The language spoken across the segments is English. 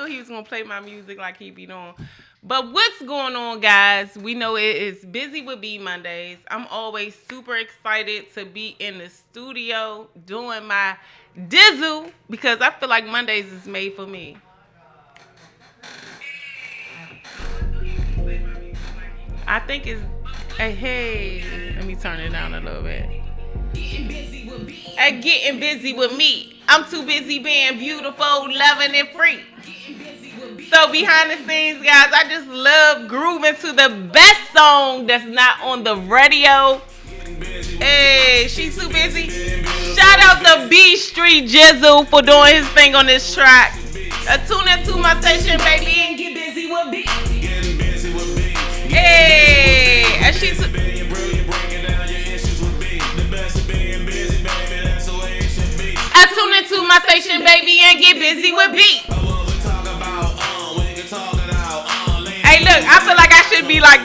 thought he was gonna play my music like he be doing. But what's going on, guys? We know it is Busy with B Mondays. I'm always super excited to be in the studio doing my dizzle because I feel like Mondays is made for me. I think it's hey, let me turn it down a little bit. Getting busy with me. I'm too busy being beautiful, loving, and free. So behind the scenes, guys, I just love grooving to the best song that's not on the radio. Hey, she's too busy. Shout out to B Street Jizzle for doing his thing on this track. Tune into my station, baby, and get busy with B. Hey, and she's. Tune into my station, baby, and get busy with B. Hey, look, I feel like I should be like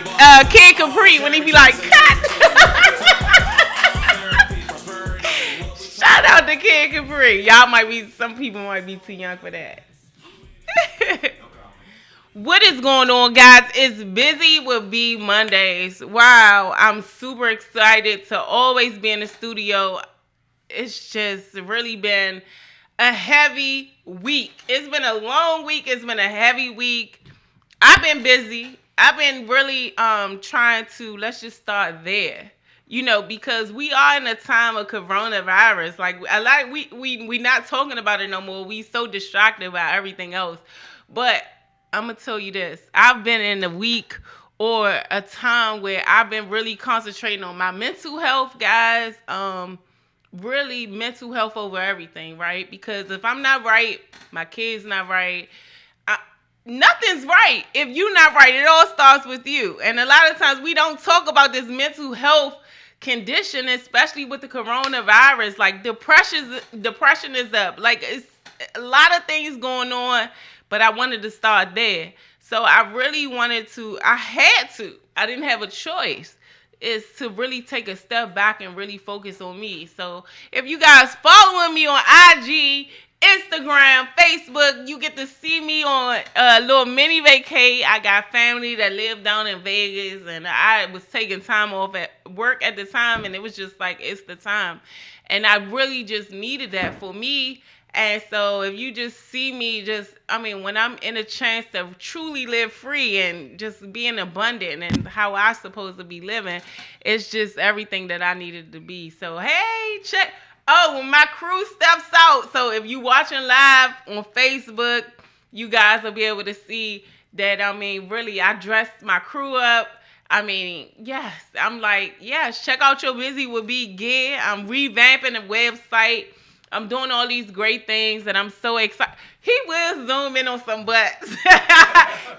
Kid Capri when he be like, cut. Shout out to Kid Capri. Some people might be too young for that. What is going on, guys? It's Busy with B Mondays. Wow, I'm super excited to always be in the studio. It's just really been a heavy week. It's been a long week. It's been a heavy week. I've been busy. I've been really trying to, let's just start there. Because we are in a time of coronavirus. Like we not talking about it no more. We so distracted by everything else. But I'm gonna tell you this. I've been in a week or a time where I've been really concentrating on my mental health, guys. Really mental health over everything, right? Because if I'm not right, my kid's not right. Nothing's right. If you're not right, it all starts with you. And a lot of times we don't talk about this mental health condition, especially with the coronavirus. Like depression is up. Like it's a lot of things going on, but I wanted to start there. So I really I didn't have a choice, is to really take a step back and really focus on me. So if you guys following me on IG, Instagram, Facebook, you get to see me on a little mini vacay. I got family that live down in Vegas, and I was taking time off at work at the time, and it was just like, it's the time. And I really just needed that for me. And so if you just see me when I'm in a chance to truly live free and just being abundant and how I supposed to be living, it's just everything that I needed to be. So, hey, check. Oh, when my crew steps out. So if you watching live on Facebook, you guys will be able to see that, really, I dressed my crew up. Yes, I'm like, yes, check out your Busy With B gear. I'm revamping the website. I'm doing all these great things, and I'm so excited. He will zoom in on some butts.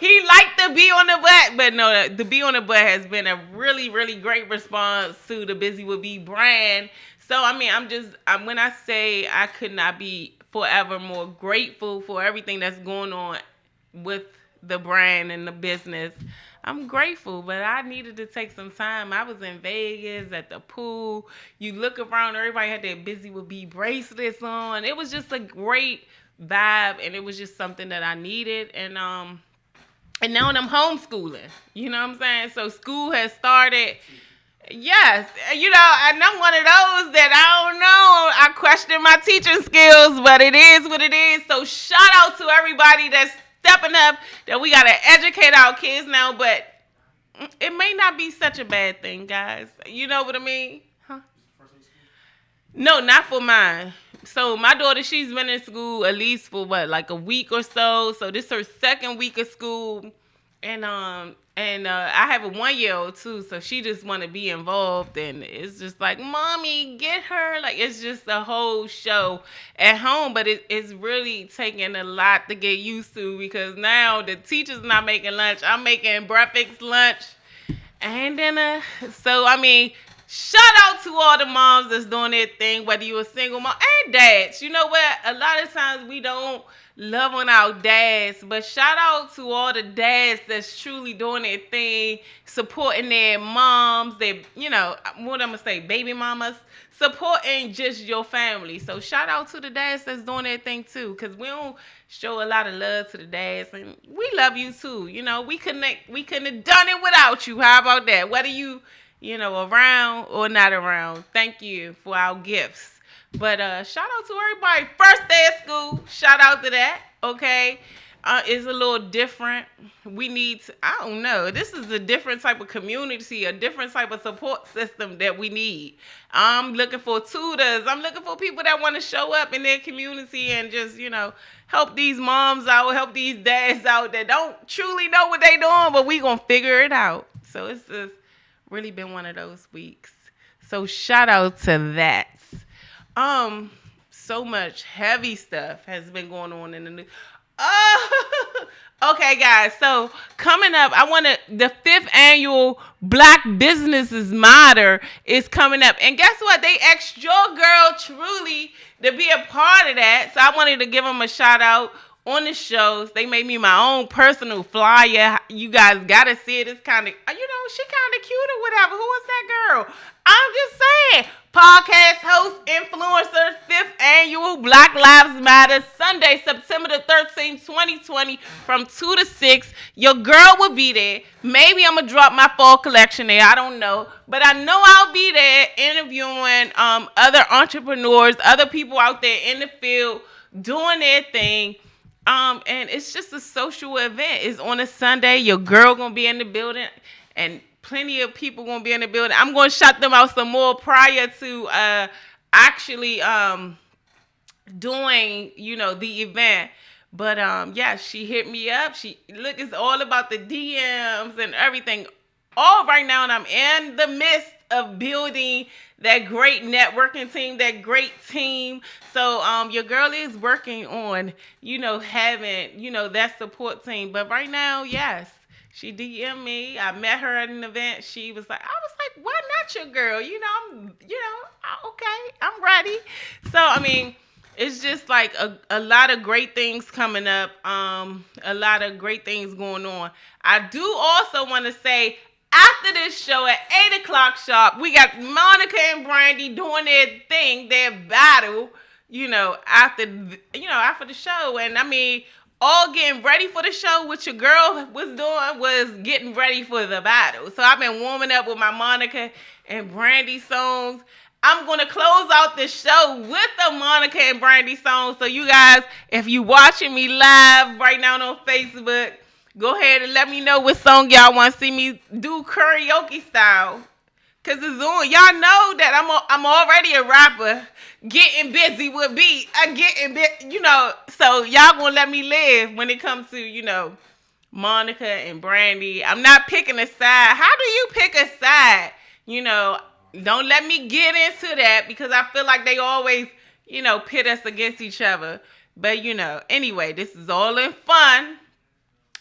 He liked the B on the butt, but no, the B on the butt has been a really, really great response to the Busy With B brand. So, when I say I could not be forever more grateful for everything that's going on with the brand and the business, I'm grateful, but I needed to take some time. I was in Vegas at the pool. You look around, everybody had their Busy With B bracelets on. It was just a great vibe, and it was just something that I needed. And now I'm homeschooling. You know what I'm saying? So school has started. Yes, and I'm one of those that I don't know. I question my teaching skills, but it is what it is. So shout out to everybody that's stepping up, that we got to educate our kids now, but it may not be such a bad thing, guys. You know what I mean? Huh? No, not for mine. So my daughter, she's been in school at least for like a week or so. So this is her second week of school. And I have a 1-year-old too, so she just want to be involved, and it's just like, mommy, get her. Like, it's just a whole show at home, but it's really taking a lot to get used to, because now the teacher's not making lunch. I'm making breakfast, lunch, and dinner. So Shout out to all the moms that's doing their thing, whether you're a single mom and dads. You know what? A lot of times we don't love on our dads, but shout out to all the dads that's truly doing their thing, supporting their moms, their, what I'm gonna say, baby mamas, supporting just your family. So shout out to the dads that's doing their thing too, because we don't show a lot of love to the dads, and we love you too. We couldn't have done it without you. How about that? Whether around or not around. Thank you for our gifts. But shout out to everybody. First day of school. Shout out to that. Okay. It's a little different. We need to, I don't know. This is a different type of community, a different type of support system that we need. I'm looking for tutors. I'm looking for people that want to show up in their community and just, help these moms out, help these dads out that don't truly know what they're doing, but we going to figure it out. So it's just really been one of those weeks. So shout out to that. So much heavy stuff has been going on in the news. Okay, guys. So coming up, the 5th annual Black Businesses Matter is coming up, and guess what? They asked your girl Truly to be a part of that. So I wanted to give them a shout out on the shows. They made me my own personal flyer. You guys gotta see it. It's kind of, she kind of cute or whatever. Who is that girl? I'm just saying. Podcast host, influencer, 5th annual Black Lives Matter, Sunday, September the 13th, 2020, from 2 to 6. Your girl will be there. Maybe I'm going to drop my fall collection there. I don't know. But I know I'll be there interviewing other entrepreneurs, other people out there in the field doing their thing. And it's just a social event. It's on a Sunday. Your girl going to be in the building. And plenty of people going to be in the building. I'm going to shout them out some more prior to actually doing, the event. But yeah, she hit me up. It's all about the DMs and everything. All right now, and I'm in the midst of building that great networking team, that great team. So your girl is working on, having, that support team. But right now, yes. She DM'd me. I met her at an event. She was like, why not your girl? Okay, I'm ready. So, it's just like a lot of great things coming up. A lot of great things going on. I do also want to say, after this show at 8 o'clock sharp, we got Monica and Brandy doing their thing, their battle, after the show. And all getting ready for the show. What your girl was doing was getting ready for the battle. So I've been warming up with my Monica and Brandy songs. I'm going to close out the show with the Monica and Brandy song. So you guys, if you watching me live right now on Facebook, go ahead and let me know what song y'all want to see me do karaoke style. Because it's on. Y'all know that I'm already a rapper. Getting busy with B. So y'all gonna let me live when it comes to, Monica and Brandy. I'm not picking a side. How do you pick a side? Don't let me get into that because I feel like they always, pit us against each other. But, anyway, this is all in fun.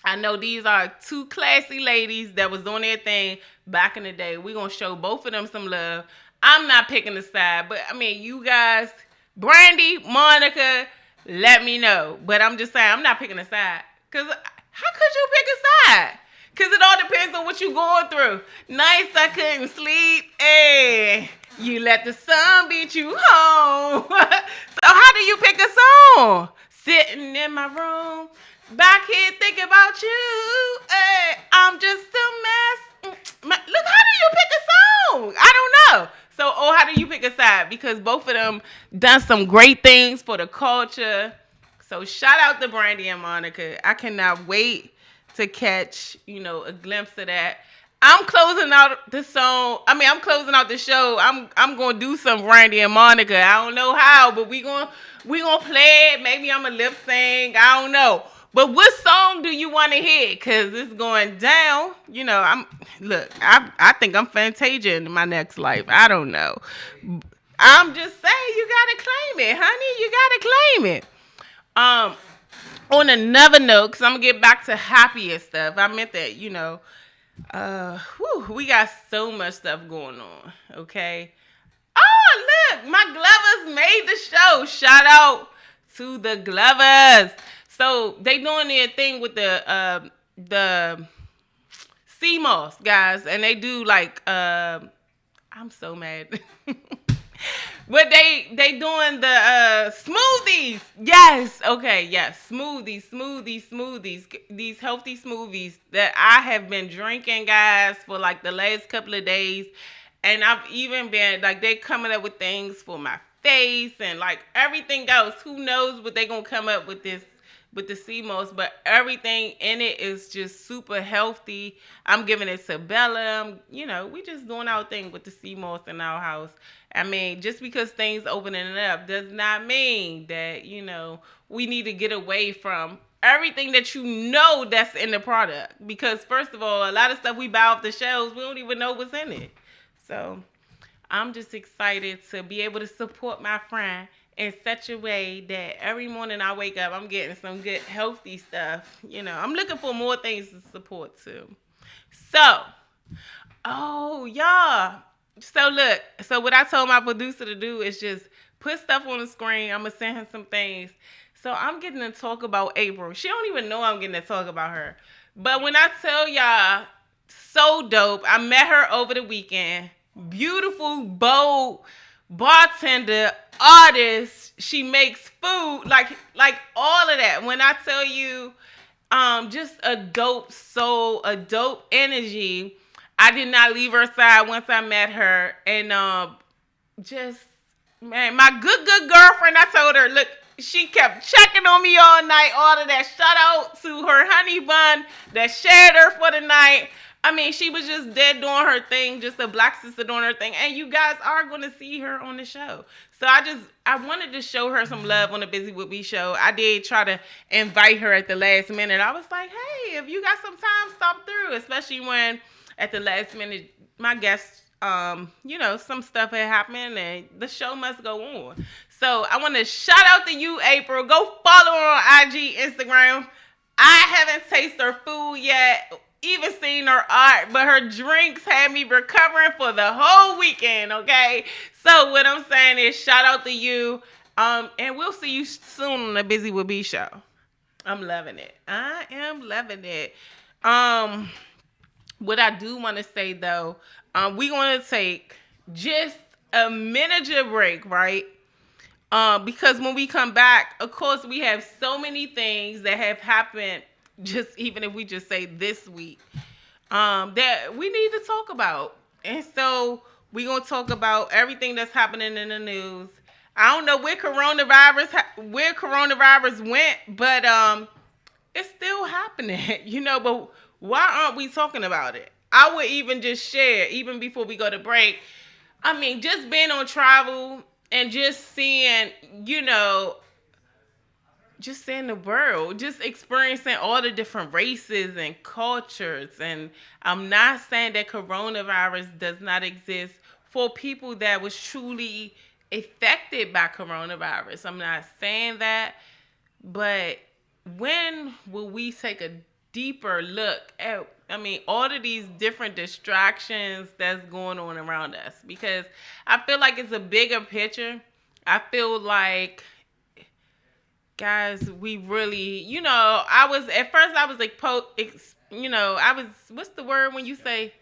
I know these are 2 classy ladies that was doing their thing back in the day. We're going to show both of them some love. I'm not picking a side, but you guys, Brandy, Monica, let me know. But I'm just saying, I'm not picking a side. Because how could you pick a side? Because it all depends on what you're going through. Nights I couldn't sleep. Hey, you let the sun beat you home. So how do you pick a song? Sitting in my room, back here thinking about you. Hey, I'm just a mess. Look, how do you pick a song? I don't know. So, how do you pick a side? Because both of them done some great things for the culture. So, shout out to Brandy and Monica. I cannot wait to catch, a glimpse of that. I'm closing out the song. I'm closing out the show. I'm gonna do some Brandy and Monica. I don't know how, but we gonna play it. Maybe I'm a lip sync. I don't know. But what song do you want to hear? Because it's going down. I think I'm Fantasia in my next life. I don't know. I'm just saying, you got to claim it, honey. You got to claim it. On another note, because I'm going to get back to happier stuff. I meant that, We got so much stuff going on. Okay. Oh, look, my Glovers made the show. Shout out to the Glovers. So they doing their thing with the sea moss guys, and they do like I'm so mad. But they doing the smoothies. Yes. Okay. Yes. Smoothies. These healthy smoothies that I have been drinking, guys, for like the last couple of days. And I've even been like they coming up with things for my face and like everything else. Who knows what they gonna come up with the CMOS, but everything in it is just super healthy. I'm giving it to Bella. We just doing our thing with the CMOS in our house. I mean, just because things opening up does not mean that, we need to get away from everything that that's in the product. Because first of all, a lot of stuff we buy off the shelves, we don't even know what's in it. So I'm just excited to be able to support my friend in such a way that every morning I wake up, I'm getting some good healthy stuff. I'm looking for more things to support too. So, oh, y'all. So look, what I told my producer to do is just put stuff on the screen. I'm going to send him some things. So I'm getting to talk about April. She don't even know I'm getting to talk about her. But when I tell y'all, so dope. I met her over the weekend. Beautiful, bold bartender, artist. She makes food, like all of that. When I tell you, just a dope soul, a dope energy. I did not leave her side once I met her, and just man, my good girlfriend. I told her, look, she kept checking on me all night. All of that. Shout out to her honey bun that shared her for the night. I mean, she was just dead doing her thing, just a black sister doing her thing. And you guys are going to see her on the show. So I wanted to show her some love on the Buzy With B show. I did try to invite her at the last minute. I was like, hey, if you got some time, stop through. Especially when at the last minute, my guests, some stuff had happened and the show must go on. So I want to shout out to you, April. Go follow her on IG, Instagram. I haven't tasted her food yet, even seen her art, but her drinks had me recovering for the whole weekend, okay? So what I'm saying is shout out to you, and we'll see you soon on the Buzy With B show. I'm loving it. I am loving it. What I do want to say, though, we're going to take just a miniature break, right? Because when we come back, of course, we have so many things that have happened, just even if we just say this week, that we need to talk about. And so we're going to talk about everything that's happening in the news. I don't know where coronavirus went, but it's still happening, but why aren't we talking about it? I would even just share, even before we go to break, I mean, just being on travel and just seeing, just seeing the world, just experiencing all the different races and cultures. And I'm not saying that coronavirus does not exist for people that was truly affected by coronavirus. I'm not saying that, but when will we take a deeper look at, all of these different distractions that's going on around us? Because I feel like it's a bigger picture. I feel like, guys, we really, I was like, what's the word when you say,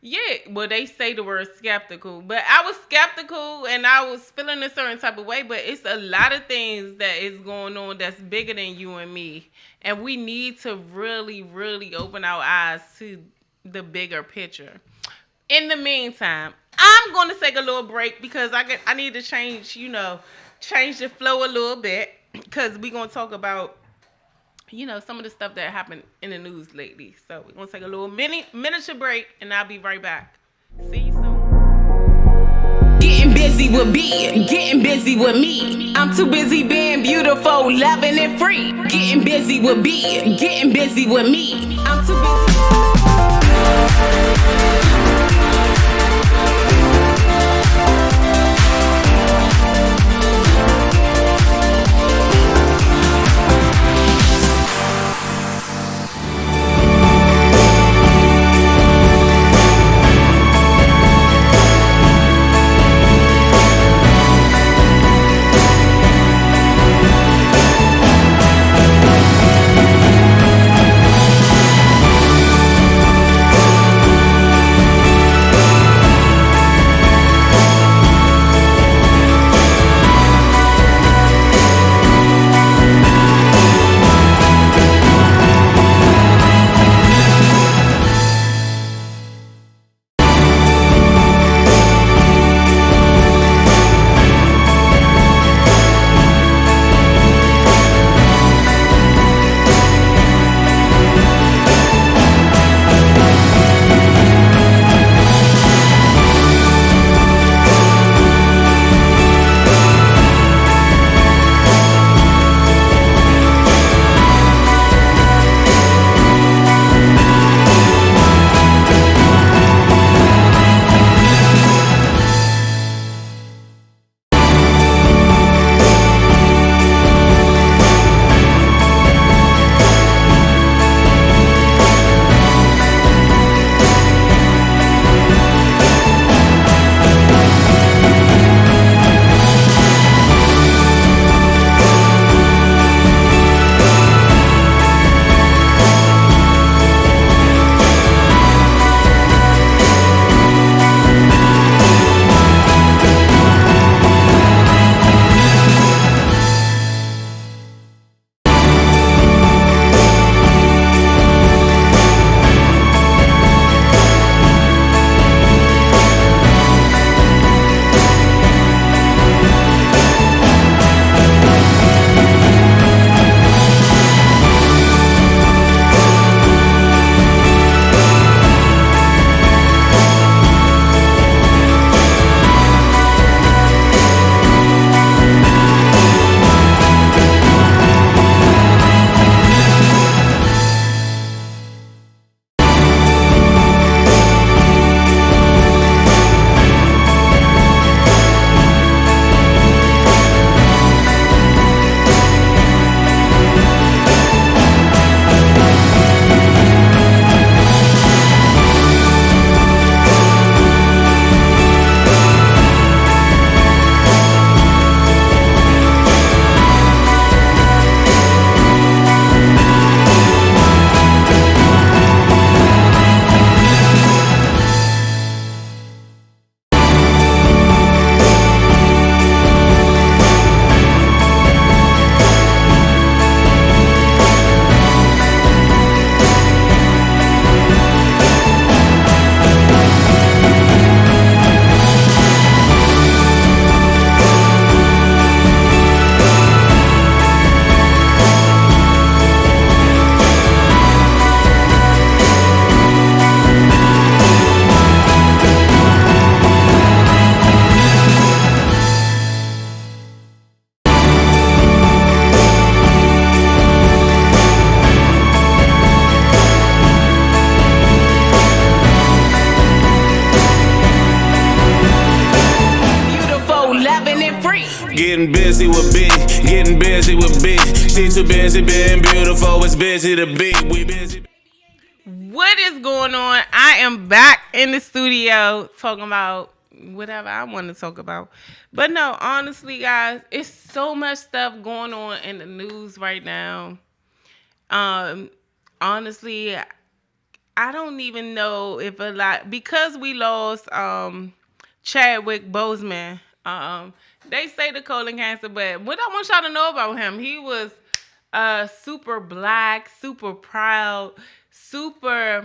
yeah, well, they say the word skeptical, but I was skeptical and I was feeling a certain type of way, but it's a lot of things that is going on that's bigger than you and me. And we need to really, really open our eyes to the bigger picture. In the meantime, I'm going to take a little break because I need to change the flow a little bit, because we're going to talk about, some of the stuff that happened in the news lately. So we're going to take a little miniature break, and I'll be right back. See you soon. Getting busy with B, getting busy with me. I'm too busy being beautiful, loving and free. Getting busy with B, getting busy with me. I'm too busy. Getting busy with B, getting busy with B. She too busy being beautiful, it's busy to be. We busy. What is going on? I am back in the studio talking about whatever I want to talk about. But no, honestly, guys, it's so much stuff going on in the news right now. Honestly, I don't even know if a lot, because we lost Chadwick Boseman. They say the colon cancer, but what I want y'all to know about him, he was super black, super proud, super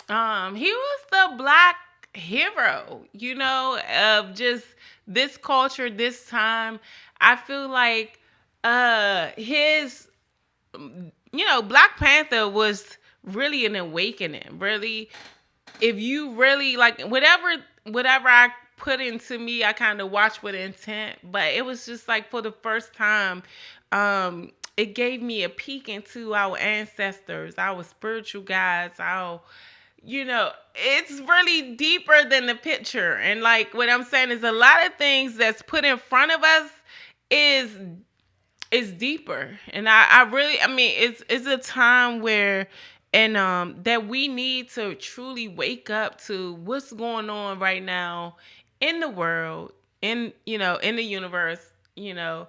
he was the black hero, you know, of just this culture, this time. I feel like his, you know, Black Panther was really an awakening. Really, if you really like whatever I put into me, I kind of watched with intent. But it was just like for the first time, it gave me a peek into our ancestors, our spiritual guides, our, you know, it's really deeper than the picture. And like what I'm saying is a lot of things that's put in front of us is deeper. And I really, I mean, it's a time where, and that we need to truly wake up to what's going on right now in the world, in, you know, in the universe. You know,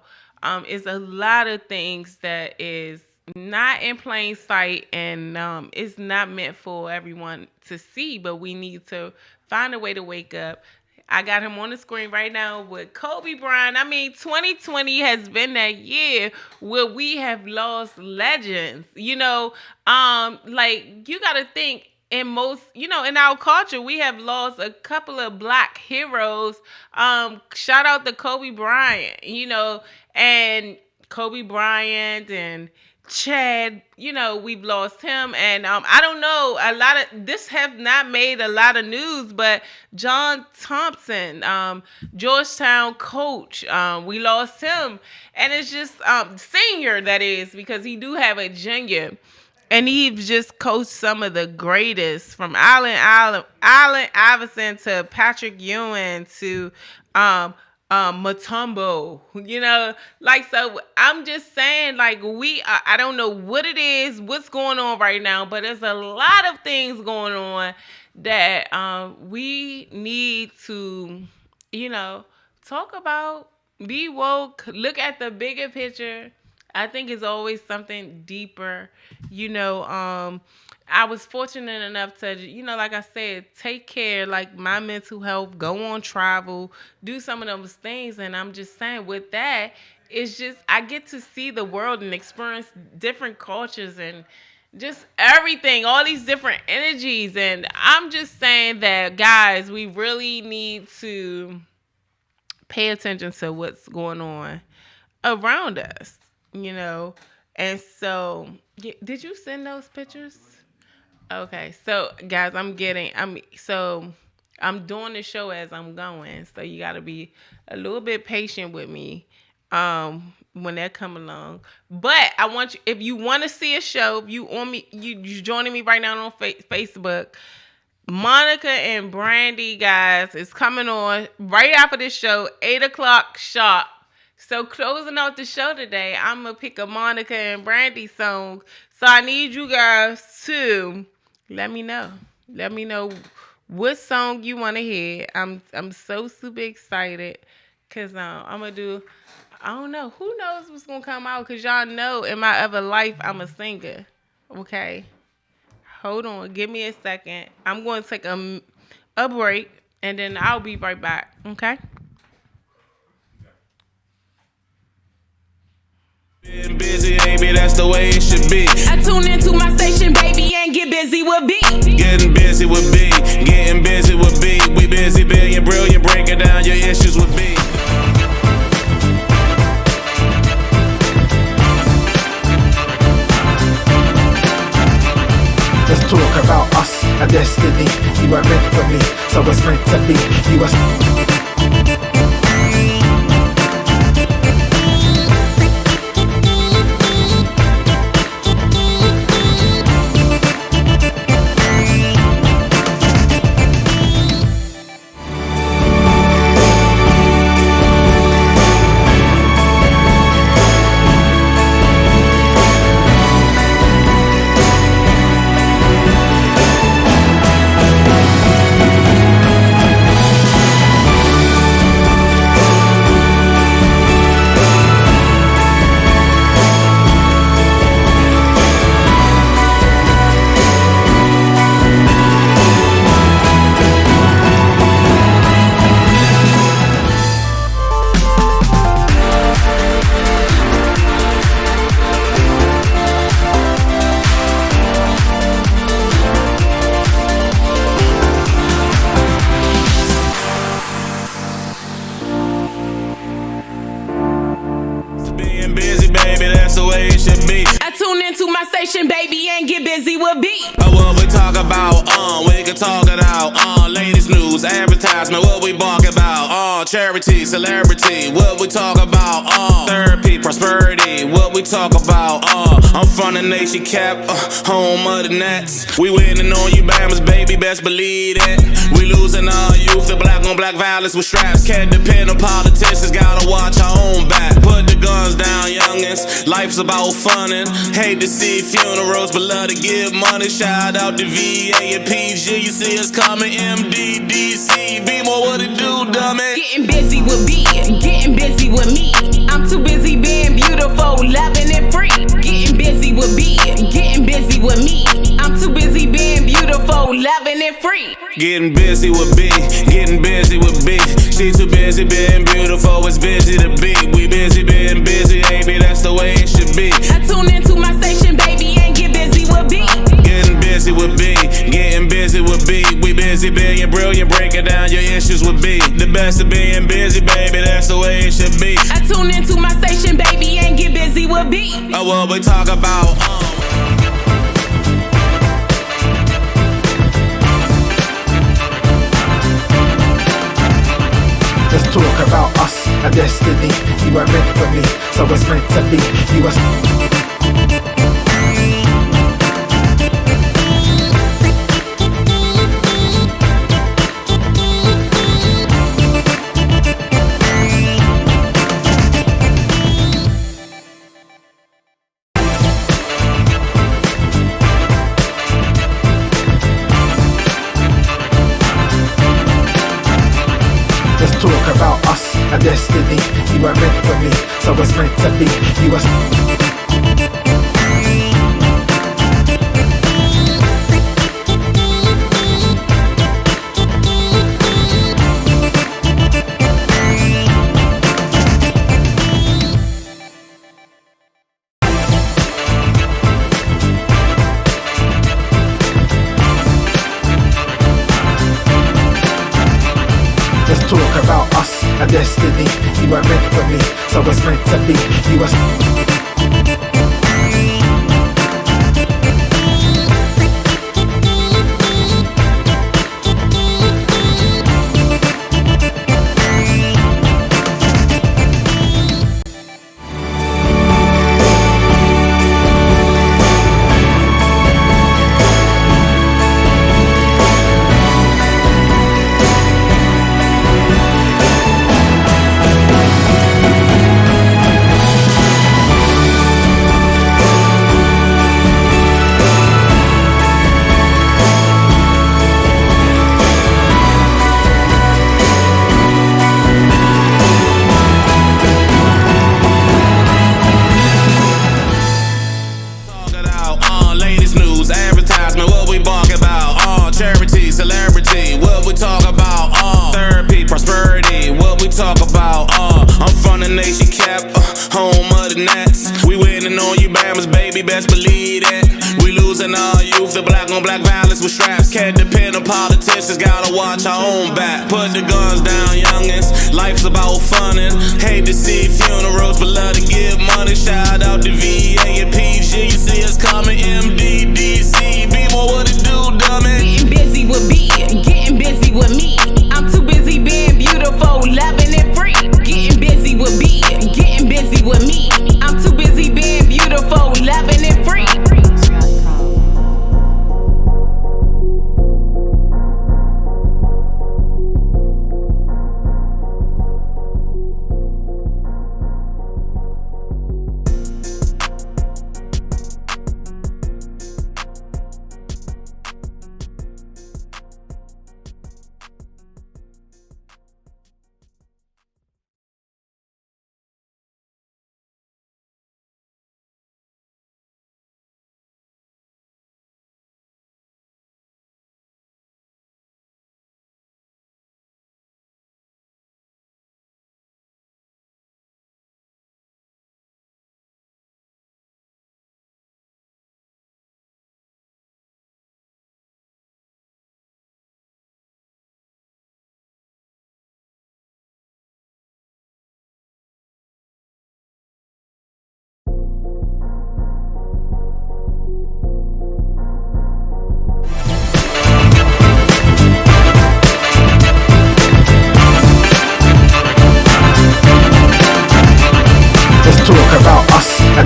is a lot of things that is not in plain sight, and it's not meant for everyone to see, but we need to find a way to wake up. I got him on the screen right now with Kobe Bryant. I mean, 2020 has been that year where we have lost legends. You know, like you got to think, in most, you know, in our culture, we have lost a couple of black heroes. Shout out to Kobe Bryant, you know, and Kobe Bryant and Chad, you know, we've lost him. And I don't know, a lot of this have not made a lot of news, but John Thompson, Georgetown coach, we lost him. And it's just senior, that is, because he do have a junior. And he's just coached some of the greatest, from Allen Iverson to Patrick Ewing to Mutombo, you know, like, so I'm just saying, like, I don't know what it is, what's going on right now, but there's a lot of things going on that we need to, you know, talk about, be woke, look at the bigger picture. I think it's always something deeper, you know. I was fortunate enough to, you know, like I said, take care, like my mental health, go on travel, do some of those things. And I'm just saying, with that, it's just, I get to see the world and experience different cultures and just everything, all these different energies. And I'm just saying that, guys, we really need to pay attention to what's going on around us, you know. And so, did you send those pictures? Okay, so guys, I'm doing the show as I'm going, so you got to be a little bit patient with me when they come along. But I want you, if you want to see a show, if you on me, you joining me right now on Facebook. Monica and Brandy, guys, is coming on right after this show, 8 o'clock sharp. So closing out the show today, I'm going to pick a Monica and Brandy song. So I need you guys to let me know. Let me know what song you want to hear. I'm so super excited because I'm going to do, I don't know. Who knows what's going to come out, because y'all know in my other life, I'm a singer. Okay? Hold on. Give me a second. I'm going to take a break, and then I'll be right back. Okay? Getting busy, baby, that's the way it should be. I tune into my station, baby, and get busy with B. Getting busy with B, getting busy with B. We busy, billion, brilliant, breaking down your issues with B. Let's talk about us, a destiny. You are meant for me, so it's meant to be. You are. baby, that's the way it should be. I tune into my station, baby, and get busy with B. What we talk about, we can talk it out. Latest news, advertisement, what we bark about. Charity, celebrity, what we talk about. Therapy, prosperity, what we talk about. I'm from the nation cap, home of the Nets. We winning on you, Bammers, baby, best believe it. We losing our youth, the black on black violence with straps. Can't depend on politicians, gotta watch our own back. Put the guns down, youngins. Life's about funnin'. Hate to see funerals, but love to give money. Shout out to VA and PG. You see us coming, MDDC. Be more what it do, dummy. Getting busy with B, getting busy with me. I'm too busy being beautiful, loving and free. Getting busy with B, getting busy with me. I'm too busy being beautiful, loving and free. Getting busy with B, getting busy with B. She too busy being beautiful, it's busy to be. We busy being busy, baby, that's the way it should be. I tune into my station, baby, and get busy with B. Getting busy with B, getting busy with B. We busy being brilliant, breaking down your issues with B. The best of being busy, baby, that's the way it should be. I tune into my station, baby, and get busy with B. What we talk about, Let's talk about us and destiny. You are meant for me, so it's meant to be. You are Let's talk about us and destiny. You are meant for me, so it's meant to be. You are Let's talk about us and destiny. You are meant for me, so it's meant to be. You are latest news, advertisement, what we bark about. Charity, celebrity, what we talk about. Therapy, prosperity, what we talk about. I'm from the nation cap, home of the Nets. We winning on you, Bammers, baby, best believe it. We losing our youth, the black on black violence with straps. Can't depend on politicians, gotta watch our own back. Put the guns down, youngins. Life's about funnin'. Hate to see funerals, but love to give money. Shout out to VA and PG. You see us coming, MDDC. Be more what it do, dummy. Getting busy with B, getting busy with me. I'm too busy being beautiful, loving and free. Getting busy with B, getting busy with me. I'm too busy being beautiful, loving and free.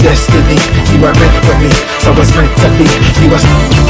destiny. You are meant for me, so it's meant to be. You are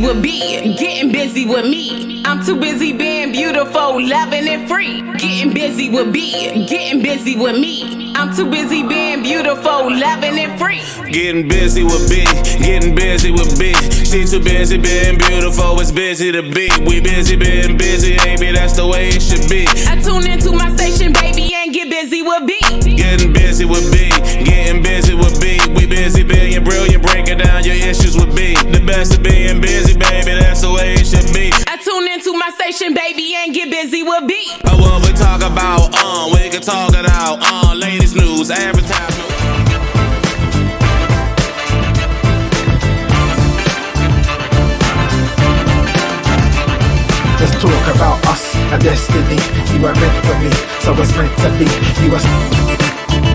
with B, getting busy with me. I'm too busy being beautiful, loving and free. Getting busy with B, getting busy with me. I'm too busy being beautiful, loving and free. Getting busy with B, getting busy with B. She too busy being beautiful, it's busy to be. We busy being busy, baby, that's the way it should be. I tune into my station, baby, and get busy with B. Getting busy with B, getting busy with B. We busy being brilliant, breaking down your issues with B. The best of being busy, baby, that's the way it should be. I tune into my station, baby, and get busy with B. What we talk about, we can talk it out, latest news, advertisement. Let's talk about us and destiny. You are meant for me, so it's meant to be. You are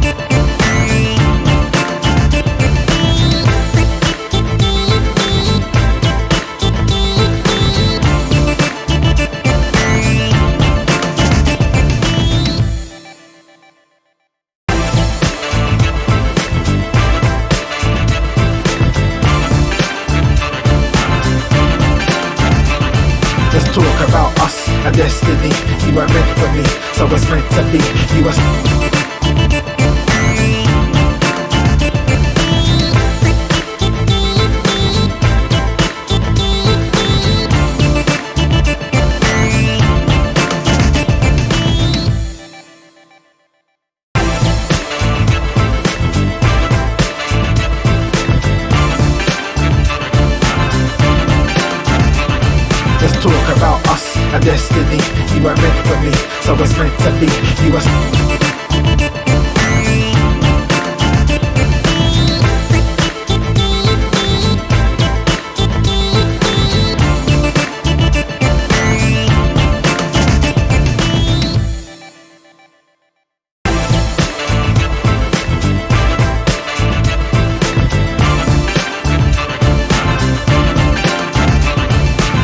Let's talk about us and destiny. You are meant for me, so it's meant to be. You are Let's talk about us and destiny. You are meant for me, so it's meant to be. You are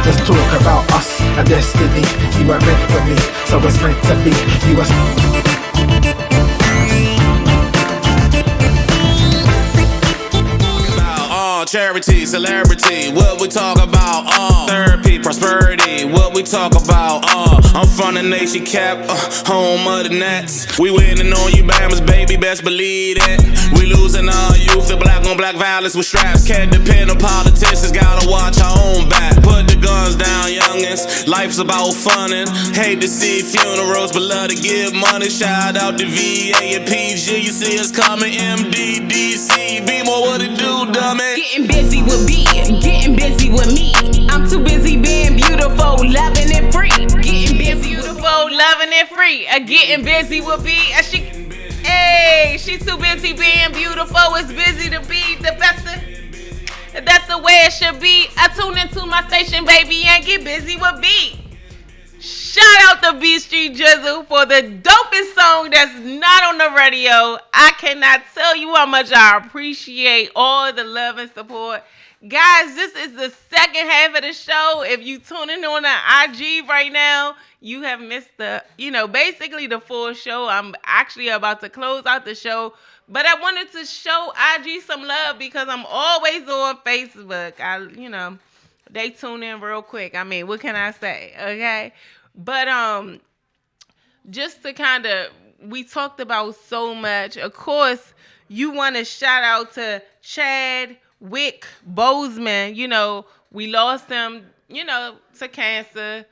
Let's talk about us and destiny. You are meant for me, so it's meant to be. You are Charity, celebrity, what we talk about, therapy, prosperity, Hey, what we talk about? I'm from the nation cap, home of the Nets. We winning on you, Bammers, baby, best believe that. We losing our youth, the black on black violence with straps. Can't depend on politicians, gotta watch our own back. Put the guns down, youngins. Life's about funnin'. Hate to see funerals, but love to give money. Shout out to VA and PG. You see us coming, MDDC. Be more what it do, dummy. Getting busy with B, getting busy with me. I'm too busy being beautiful, loving it free. Getting busy with Beautiful, loving it free. Getting busy with B. She's too busy being beautiful. It's busy to be the best. That's the way it should be. I tune into my station, baby, and get busy with B. Shout out to B Street Jizzle for the dopest song that's not on the radio. I cannot tell you how much I appreciate all the love and support. Guys, this is the second half of the show. If you tuning on the IG right now, you have missed basically the full show. I'm actually about to close out the show, but I wanted to show IG some love because I'm always on Facebook. They tune in real quick. I mean, what can I say? Okay. But just to we talked about so much. Of course, you want to shout out to Chad Wick Bozeman. We lost him, to cancer.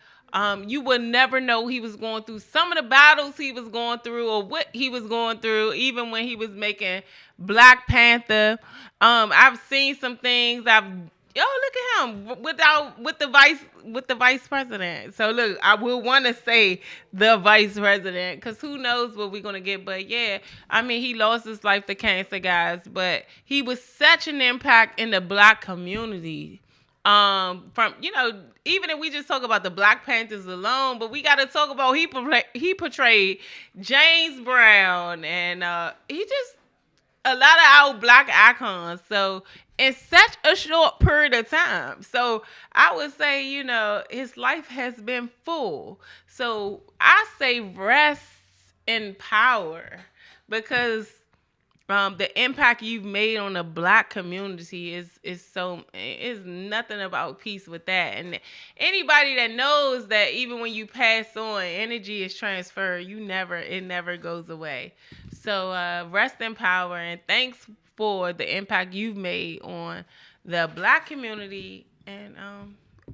You would never know he was going through some of the battles he was going through or what he was going through, even when he was making Black Panther. I've seen some things. Look at him with the vice president. So look, I will want to say the vice president because who knows what we're gonna get. But yeah, I mean, he lost his life to cancer, guys. But he was such an impact in the Black community. From even if we just talk about the Black Panthers alone, but we got to talk about he portrayed James Brown and he just a lot of our Black icons. So in such a short period of time. So I would say, his life has been full. So I say rest in power because the impact you've made on the Black community is nothing about peace with that. And anybody that knows that even when you pass on, energy is transferred. It never goes away. So rest in power and thanks for the impact you've made on the Black community. And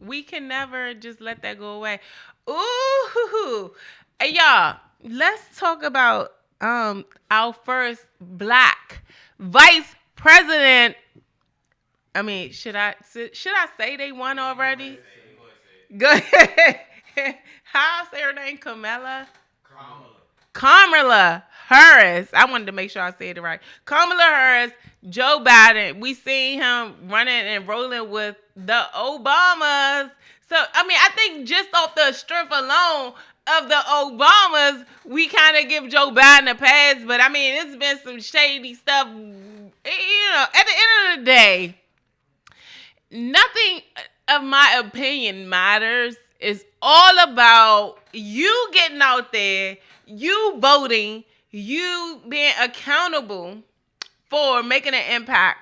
we can never just let that go away. Ooh, hey y'all, let's talk about our first Black vice president. I mean, should I say they won already? Go ahead. How say her name? Kamala Harris. I wanted to make sure I said it right. Kamala Harris, Joe Biden. We seen him running and rolling with the Obamas. So, I mean, I think just off the strength alone of the Obamas, we kind of give Joe Biden a pass. But, I mean, it's been some shady stuff. At the end of the day, nothing of my opinion matters. It's all about you getting out there, you voting, you being accountable for making an impact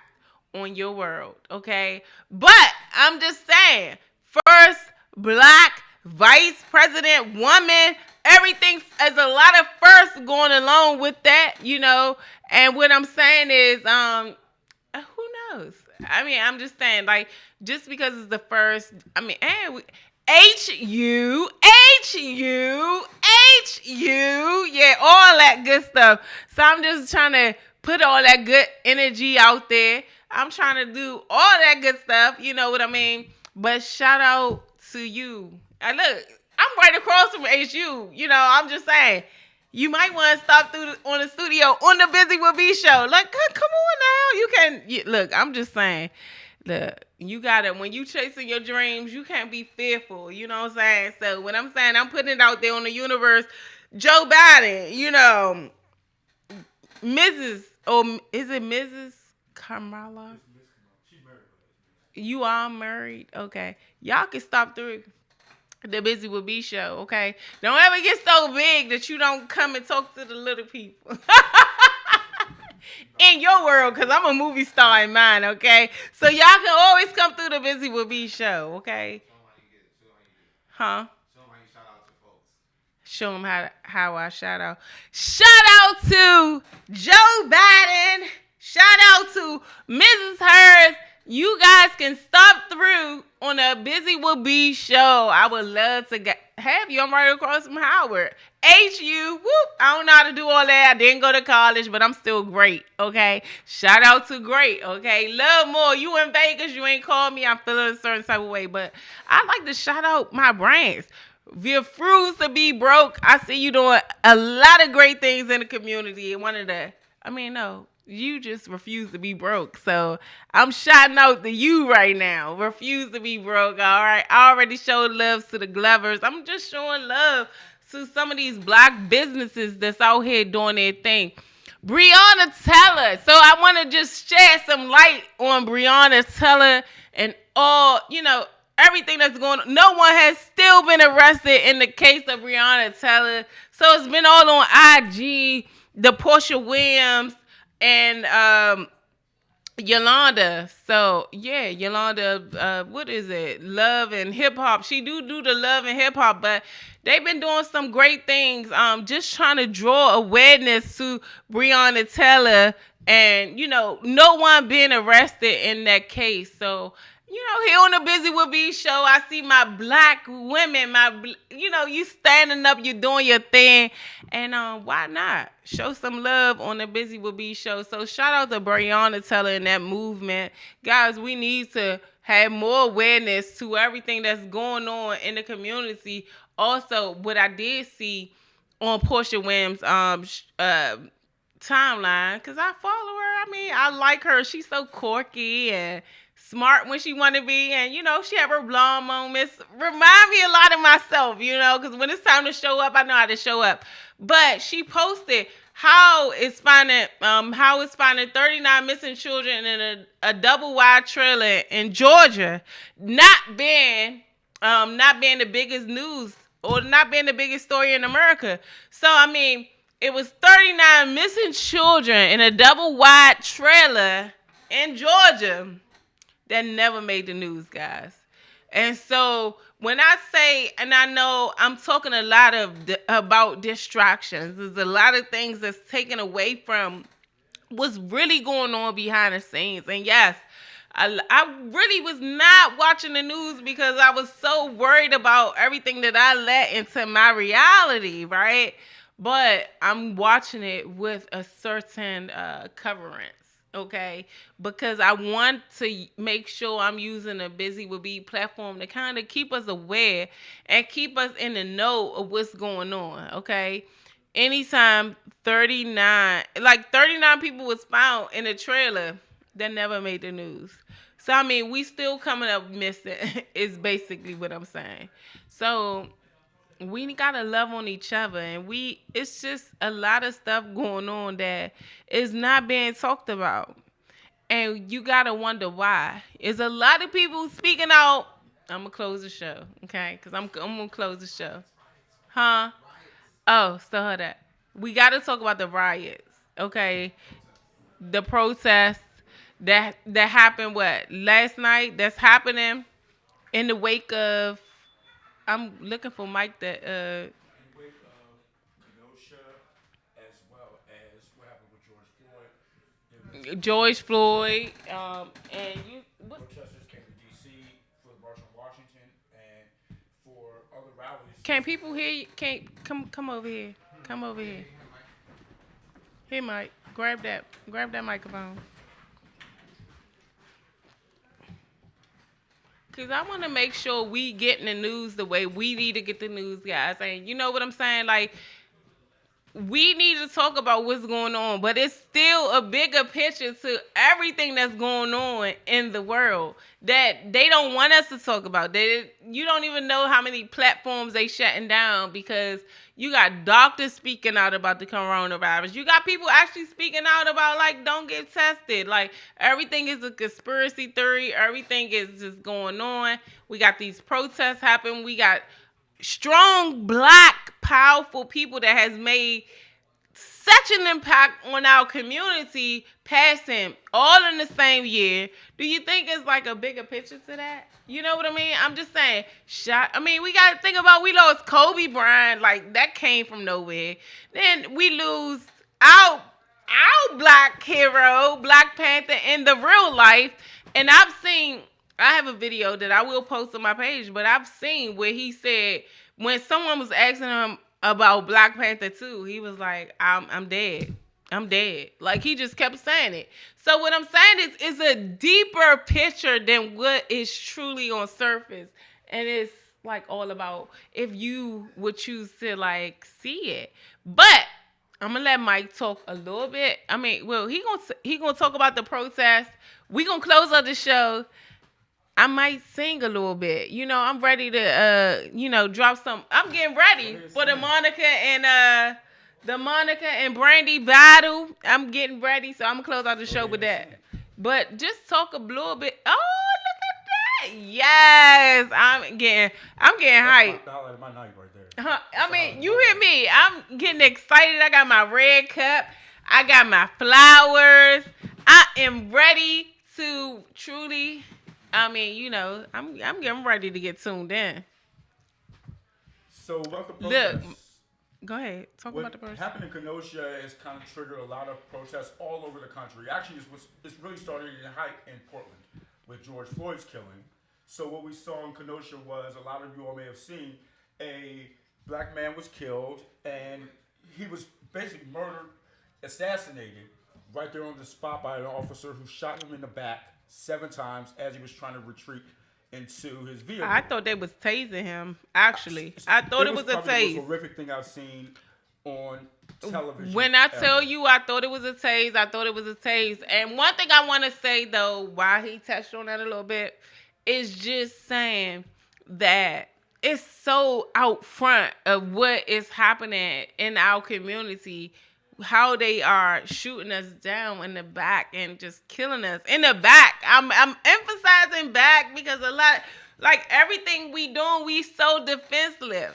on your world, okay? But I'm just saying, first Black vice president, woman, everything, there's a lot of firsts going along with that, and what I'm saying is, who knows? I mean, I'm just saying, like, just because it's the first, I mean, HU, yeah, all that good stuff. So I'm just trying to put all that good energy out there. I'm trying to do all that good stuff, you know what I mean? But shout out to you. And look, I'm right across from HU, I'm just saying. You might want to stop through on the studio on the Buzy With B show. Like, come on now. Look, I'm just saying. Look, you gotta, when you chasing your dreams, you can't be fearful. You know what I'm saying? So when I'm saying I'm putting it out there on the universe, Joe Biden, Mrs. or is it Mrs. Kamala? You are married? Okay. Y'all can stop through the Buzy With B show, okay? Don't ever get so big that you don't come and talk to the little people. In your world, because I'm a movie star in mine, okay? So y'all can always come through the Buzy With B show, okay? Huh? Show them how I shout out. Shout out to Joe Biden. Shout out to Mrs. Hurst. You guys can stop through on a Buzy With B show. I would love to have you. I'm right across from Howard. HU. Whoop. I don't know how to do all that. I didn't go to college, but I'm still great. Okay. Shout out to great. Okay. Love more. You in Vegas. You ain't called me. I'm feeling a certain type of way. But I like to shout out my brands. Refuse to be broke. I see you doing a lot of great things in the community. You just refuse to be broke. So I'm shouting out to you right now. Refuse to be broke. All right. I already showed love to the Glovers. I'm just showing love to some of these black businesses that's out here doing their thing. Breonna Taylor. So I want to just shed some light on Breonna Taylor and everything that's going on. No one has still been arrested in the case of Breonna Taylor. So it's been all on IG, the Portia Williams and Yolanda. So yeah, Yolanda, what is it? Love and hip hop. She do the love and hip hop, but they've been doing some great things. Just trying to draw awareness to Breonna Taylor, and no one being arrested in that case. So here on the Buzy With B show, I see my black women, you standing up, you doing your thing, and why not show some love on the Buzy With B show? So shout out to Breonna Taylor and that movement, guys. We need to have more awareness to everything that's going on in the community. Also, what I did see on Portia Williams' timeline, because I follow her. I like her. She's so quirky and smart when she want to be, and she have her blonde moments. Remind me a lot of myself, because when it's time to show up, I know how to show up. But she posted how it's finding 39 missing children in a double wide trailer in Georgia, not being the biggest news or not being the biggest story in America. So it was 39 missing children in a double wide trailer in Georgia that never made the news, guys. And so when I say, and I know I'm talking a lot about distractions, there's a lot of things that's taken away from what's really going on behind the scenes. And yes, I really was not watching the news because I was so worried about everything that I let into my reality, right? But I'm watching it with a certain coverance. Okay, because I want to make sure I'm using a Buzy With B platform to kind of keep us aware and keep us in the know of what's going on. Okay, anytime 39 people was found in a trailer that never made the news. So we still coming up missing is basically what I'm saying. So we gotta love on each other, and it's just a lot of stuff going on that is not being talked about, and you gotta wonder why. Is a lot of people speaking out. I'm gonna close the show, okay? Because I'm gonna close the show. Huh? Oh, so hold up. We gotta talk about the riots, okay? The protests that happened last night. That's happening in the wake of. I'm looking for Mike that as well as what happened with George Floyd. George Floyd, and protesters came to D.C. for the March on Washington and for other rallies. Can people hear you? Can't come over here. Come over here. Here, Mike. Grab that microphone. Because I want to make sure we getting the news the way we need to get the news, guys. And you know what I'm saying? Like, we need to talk about what's going on, but it's still a bigger picture to everything that's going on in the world that they don't want us to talk about. You don't even know how many platforms they shutting down because you got doctors speaking out about the coronavirus. You got people actually speaking out about, like, don't get tested. Like, everything is a conspiracy theory. Everything is just going on. We got these protests happening. We got strong, black, powerful people that has made such such an impact on our community, passing all in the same year. Do you think it's like a bigger picture to that? You know what I mean? I'm just saying. We got to think about we lost Kobe Bryant. Like, that came from nowhere. Then we lose our black hero, Black Panther, in the real life. And I have a video that I will post on my page, but I've seen where he said when someone was asking him about Black Panther 2, he was like, I'm dead. I'm dead. Like, he just kept saying it. So what I'm saying is a deeper picture than what is truly on surface. And it's like all about if you would choose to like see it. But I'm gonna let Mike talk a little bit. He gonna talk about the protest. We gonna close out the show. I might sing a little bit. You know, I'm ready to drop some. I'm getting ready for the Monica and Brandy battle. I'm getting ready, so I'm gonna close out the show with that. But just talk a little bit. Oh, look at that! Yes, I'm getting hyped. That's my night right there. You hear me? I'm getting excited. I got my red cup. I got my flowers. I am ready to truly. I'm getting ready to get tuned in. So about the protests. Look, go ahead. Talk about the protest. What happened in Kenosha has kind of triggered a lot of protests all over the country. Actually, it's really started in height in Portland with George Floyd's killing. So what we saw in Kenosha was, a lot of you all may have seen, a black man was killed, and he was basically murdered, assassinated, right there on the spot by an officer who shot him in the back 7 times as he was trying to retreat into his vehicle. I thought they was tasing him. Actually, I thought it was a tase. The most horrific thing I've seen on television. When I tell you, I thought it was a tase. And one thing I want to say though, why he touched on that a little bit, is just saying that it's so out front of what is happening in our community. How they are shooting us down in the back and just killing us in the back. I'm emphasizing back because a lot, like everything we doing, we so defenseless.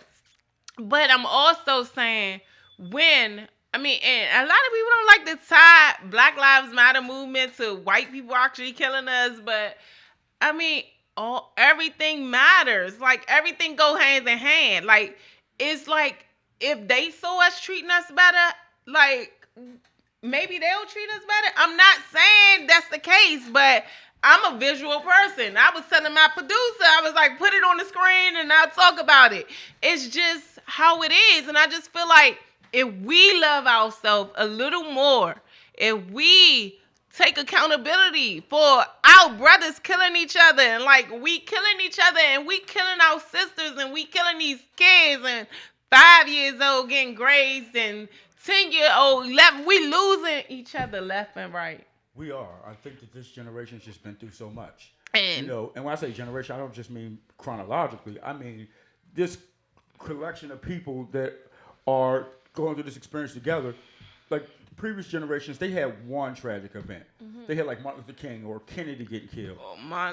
But I'm also saying and a lot of people don't like to tie Black Lives Matter movement to white people actually killing us. But everything matters. Like everything go hand in hand. Like it's like if they saw us treating us better, like, maybe they'll treat us better. I'm not saying that's the case, but I'm a visual person. I was telling my producer, I was like, put it on the screen and I'll talk about it. It's just how it is. And I just feel like if we love ourselves a little more, if we take accountability for our brothers killing each other, and like we killing each other and we killing our sisters and we killing these kids and 5 years old getting grazed and 10-year-old left, we losing each other left and right. We are. I think that this generation's just been through so much. And when I say generation, I don't just mean chronologically. I mean this collection of people that are going through this experience together. Like previous generations, they had one tragic event. Mm-hmm. They had like Martin Luther King or Kennedy getting killed.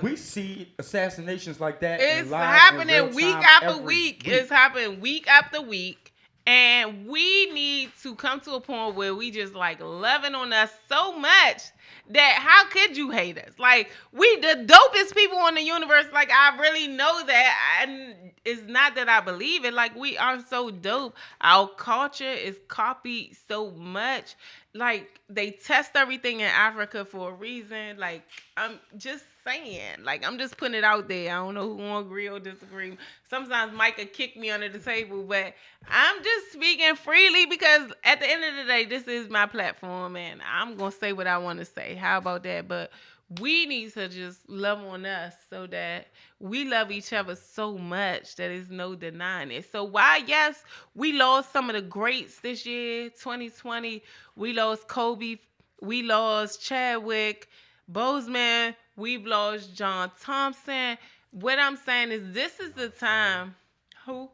We see assassinations like that. It's happening week after week. It's happening week after week. And we need to come to a point where we just like loving on us so much that how could you hate us? Like we the dopest people in the universe. Like I really know that. And it's not that I believe it. Like we are so dope. Our culture is copied so much. Like they test everything in Africa for a reason. Like I'm just saying. Like I'm just putting it out there. I don't know who gonna agree or disagree. Sometimes Mike could kick me under the table, but I'm just speaking freely because at the end of the day, this is my platform and I'm gonna say what I want to say. How about that? But we need to just love on us so that we love each other so much that there's no denying it. So while, yes, we lost some of the greats this year, 2020, we lost Kobe, we lost Chadwick Boseman, we've lost John Thompson. What I'm saying is this is the time. Who?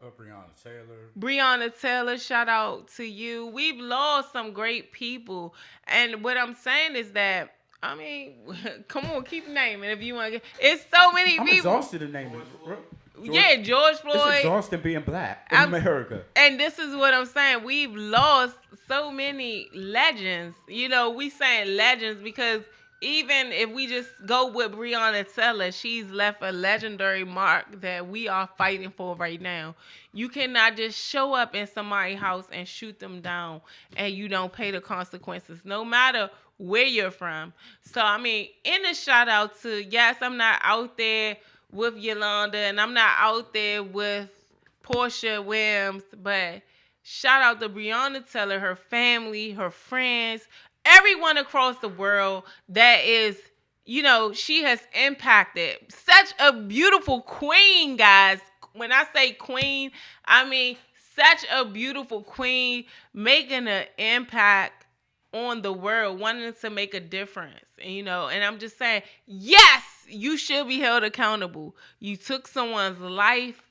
Breonna Taylor, shout out to you. We've lost some great people. And what I'm saying is that I mean, come on, keep naming if you want to. It's so many people. I'm exhausted to name it. George Floyd. It's exhausting being black in America. And this is what I'm saying. We've lost so many legends. You know, we saying legends because even if we just go with Breonna Taylor, she's left a legendary mark that we are fighting for right now. You cannot just show up in somebody's house and shoot them down and you don't pay the consequences, no matter where you're from. So, I mean, in a shout out to, yes, I'm not out there with Yolanda and I'm not out there with Portia Williams, but shout out to Breonna Taylor, her family, her friends, everyone across the world that is, you know, she has impacted. Such a beautiful queen, guys. When I say queen, I mean such a beautiful queen making an impact on the world, wanting to make a difference. And, you know, and I'm just saying, yes, you should be held accountable. You took someone's life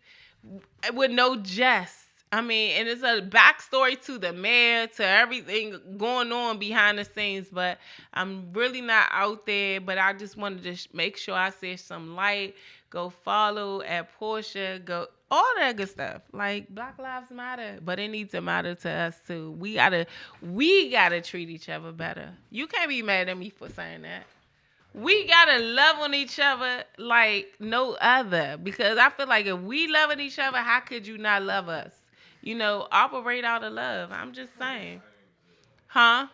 with no jest. I mean, and it's a backstory to the mayor, to everything going on behind the scenes, but I'm really not out there, but I just wanted to make sure I said some light. Go follow at Portia, go all that good stuff. Like, Black Lives Matter, but it needs to matter to us too. We gotta treat each other better. You can't be mad at me for saying that. We gotta love on each other like no other, because I feel like if we loving each other, how could you not love us? You know, operate out of love. I'm just saying. Huh?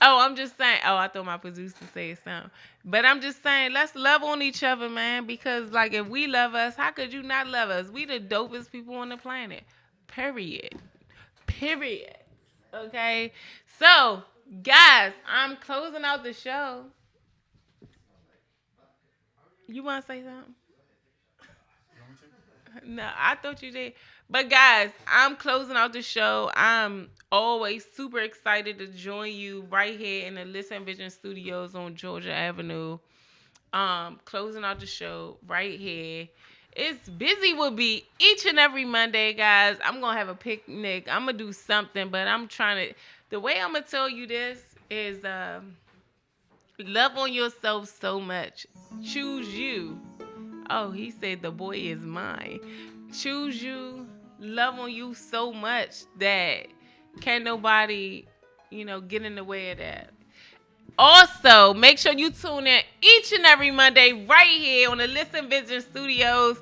Oh, I'm just saying. Oh, I thought my producer said something. But I'm just saying, let's love on each other, man. Because, like, if we love us, how could you not love us? We the dopest people on the planet. Period. Okay? So, guys, I'm closing out the show. You want to say something? No, I thought you did. But guys, I'm closing out the show. I'm always super excited to join you right here in the Listen Vision Studios on Georgia Avenue. Closing out the show right here. It's Buzy With B each and every Monday, guys. I'm going to have a picnic. I'm going to do something, but I'm trying to... The way I'm going to tell you this is love on yourself so much. Choose you. Oh, he said the boy is mine. Choose you. Love on you so much that can't nobody, you know, get in the way of that. Also, make sure you tune in each and every Monday right here on the Listen Vision Studios.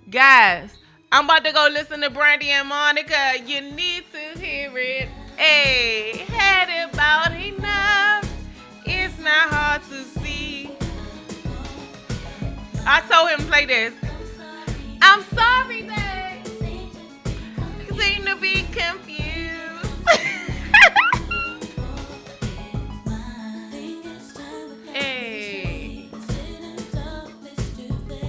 Guys, I'm about to go listen to Brandy and Monica. You need to hear it. Hey, had about enough. It's not hard to see. I told him to play this. I'm sorry, babe. Seem to be confused. Hey.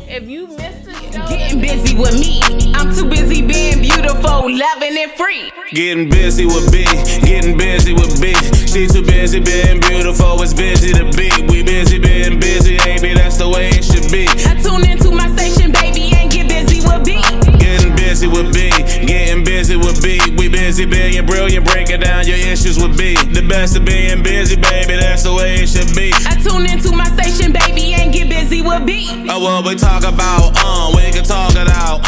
If you missed it, getting busy with me. I'm too busy being beautiful, loving and free. Getting busy with B, getting busy with B. She too busy being beautiful, it's busy to be. We busy being busy, baby, that's the way it should be. I tune into my station, baby, and get busy with B. Getting busy with B, getting busy with B. We busy being brilliant, breaking down your issues with B. The best of being busy, baby, that's the way it should be. I tune into my station, baby, and get busy with B. Oh, what we talk about, we can talk it out.